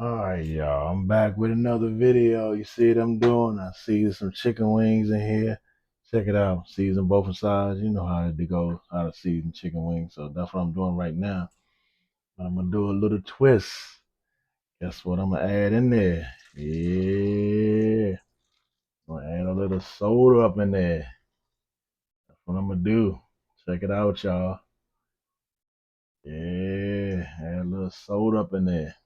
Alright, y'all. I'm back with another video. You see what I'm doing? I see some chicken wings in here. Check it out. Season both sides. You know how to go, how to season chicken wings. So that's what I'm doing right now. I'm gonna do a little twist. Guess what I'm gonna add in there? Yeah. I'm gonna add a little soda up in there. That's what I'm gonna do. Check it out, y'all. Yeah. Add a little soda up in there.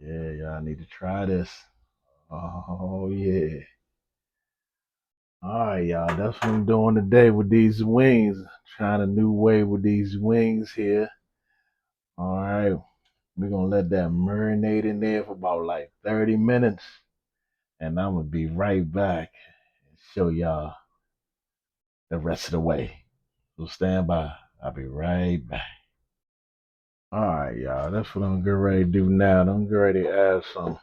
Yeah, y'all need to try this. Oh yeah. All right, y'all. That's what I'm doing today with these wings. Trying a new way with these wings here. All right. We're going to let that marinate in there for about like 30 minutes. And I'm going to be right back and show y'all the rest of the way. So stand by. I'll be right back. All right, y'all. That's what I'm getting ready to do now. I'm getting ready to add some.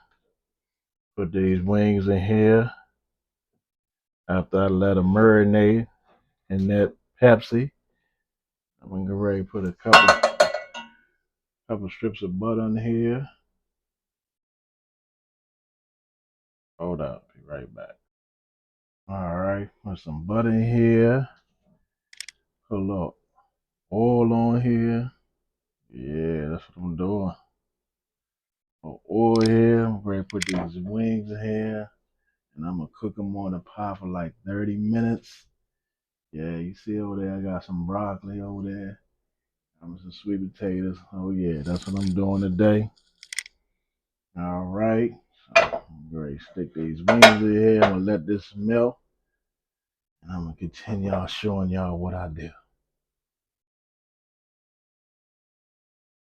Put these wings in here after I let them marinate in that Pepsi. I'm going to get ready to put a couple strips of butter in here. Hold up, be right back. All right, put some butter in here. Put a little oil on here. Yeah, that's what I'm doing. Put oil here. I'm ready to put these wings in here. And I'm going to cook them on the pot for like 30 minutes. Yeah, you see over there, I got some broccoli over there. I'm some sweet potatoes. Oh, yeah, that's what I'm doing today. All right. So I'm ready to stick these wings in here. I'm going to let this melt. And I'm going to continue on showing y'all what I do.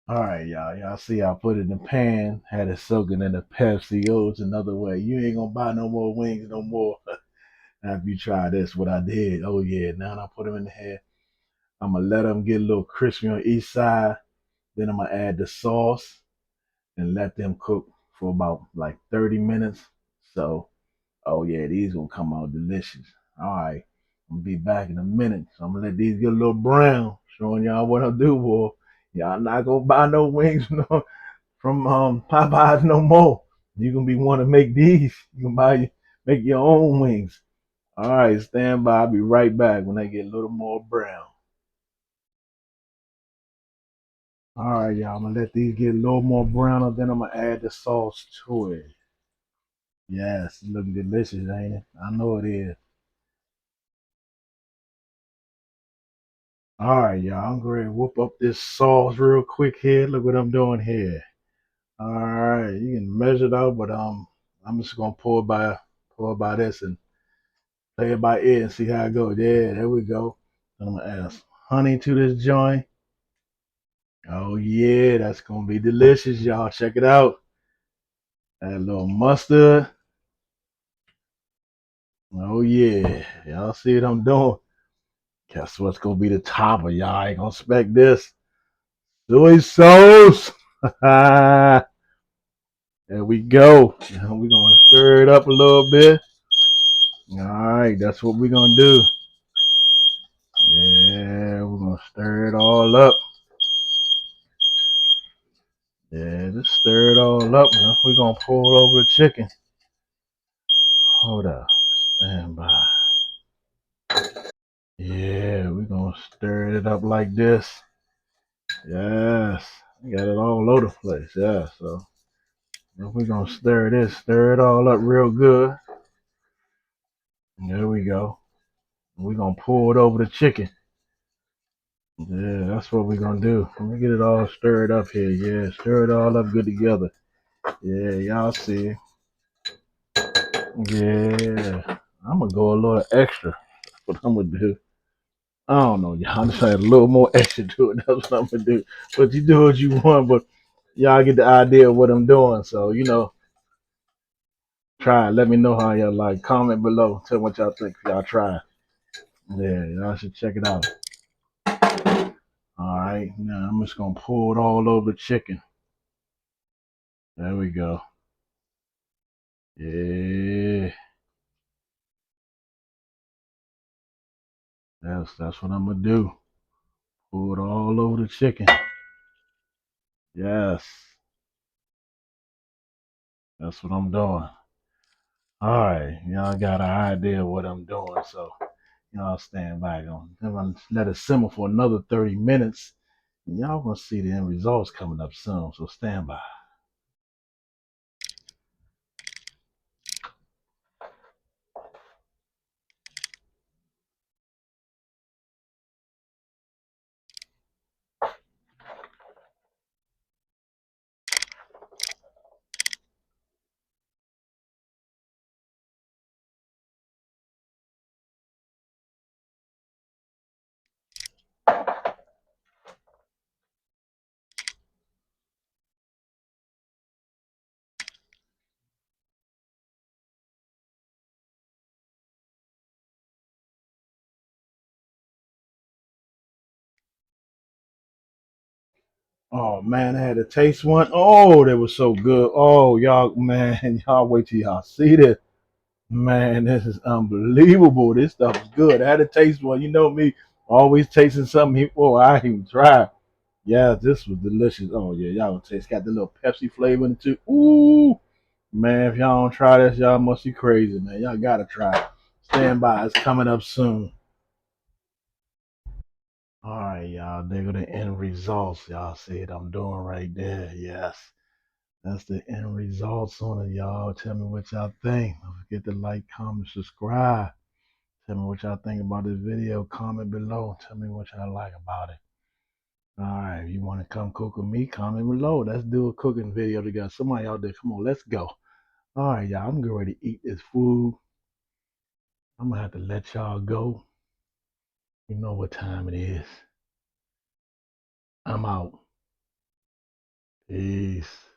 All right, y'all. Y'all see I put it in the pan, had it soaking in the Pepsi. Oh, it's another way. You ain't gonna buy no more wings no more. After you try this, what I did. Oh yeah, now I put them in the head. I'm gonna let them get a little crispy on each side. Then I'm gonna add the sauce and let them cook for about like 30 minutes. So, oh yeah, these gonna come out delicious. All right, I'm gonna be back in a minute. So I'm gonna let these get a little brown, showing y'all what I do, boy. Y'all not gonna buy no wings no from Popeyes no more. You gonna be want to make these. You can make your own wings. All right, stand by. I'll be right back when they get a little more brown. All right, y'all. I'm gonna let these get a little more browner. Then I'm gonna add the sauce to it. Yes, it's looking delicious, ain't it? I know it is. All right, y'all. I'm going to whoop up this sauce real quick here. Look what I'm doing here. All right, you can measure it out, but I'm just gonna pour it by this and play it by ear and see how it goes. Yeah, there we go. I'm gonna add some honey to this joint. Oh yeah, that's gonna be delicious, y'all. Check it out. Add a little mustard. Oh yeah, y'all see what I'm doing. Guess what's gonna be the top of y'all? Ain't gonna expect this. Soy sauce. There we go. Now we're gonna stir it up a little bit. All right, that's what we're gonna do. Yeah, we're gonna stir it all up. Yeah, just stir it all up. Now we're gonna pour it over the chicken. Hold up. Stand by. Yeah, we're gonna stir it up like this. Yes. We got it all over the place. Yeah, so we're gonna stir it all up real good. There we go. We're gonna pour it over the chicken. Yeah, that's what we're gonna do. Let me get it all stirred up here. Yeah, stir it all up good together. Yeah, y'all see. Yeah. I'm gonna go a little extra. That's what I'm gonna do. I don't know, y'all. I'm just add a little more extra to it. That's what I'm gonna do. But you do what you want, but y'all get the idea of what I'm doing. So, try it. Let me know how y'all like. Comment below. Tell me what y'all think. Y'all try it. Yeah, y'all should check it out. All right. Now I'm just gonna pour it all over the chicken. There we go. Yeah. That's what I'm gonna do. Pour it all over the chicken. Yes. That's what I'm doing. All right, y'all got an idea of what I'm doing, so y'all stand by. Gonna let it simmer for another 30 minutes. And y'all gonna see the end results coming up soon, so stand by. Oh man, I had to taste one. Oh, they were so good. Oh, y'all, man, y'all wait till y'all see this. Man, this is unbelievable. This stuff is good. I had to taste one. You know me, always tasting something before I even try. Yeah, this was delicious. Oh yeah, y'all gonna taste. Got the little Pepsi flavor in it too. Ooh, man, if y'all don't try this, y'all must be crazy, man. Y'all gotta try it. Stand by. It's coming up soon. All right, y'all. There go the end results. Y'all see it I'm doing right there. Yes. That's the end results on it, y'all. Tell me what y'all think. Don't forget to like, comment, subscribe. Tell me what y'all think about this video. Comment below. Tell me what y'all like about it. All right, if you want to come cook with me, comment below. Let's do a cooking video together. Somebody out there, come on, let's go. All right, y'all. I'm getting ready to eat this food. I'm gonna have to let y'all go. You know what time it is. I'm out. Peace.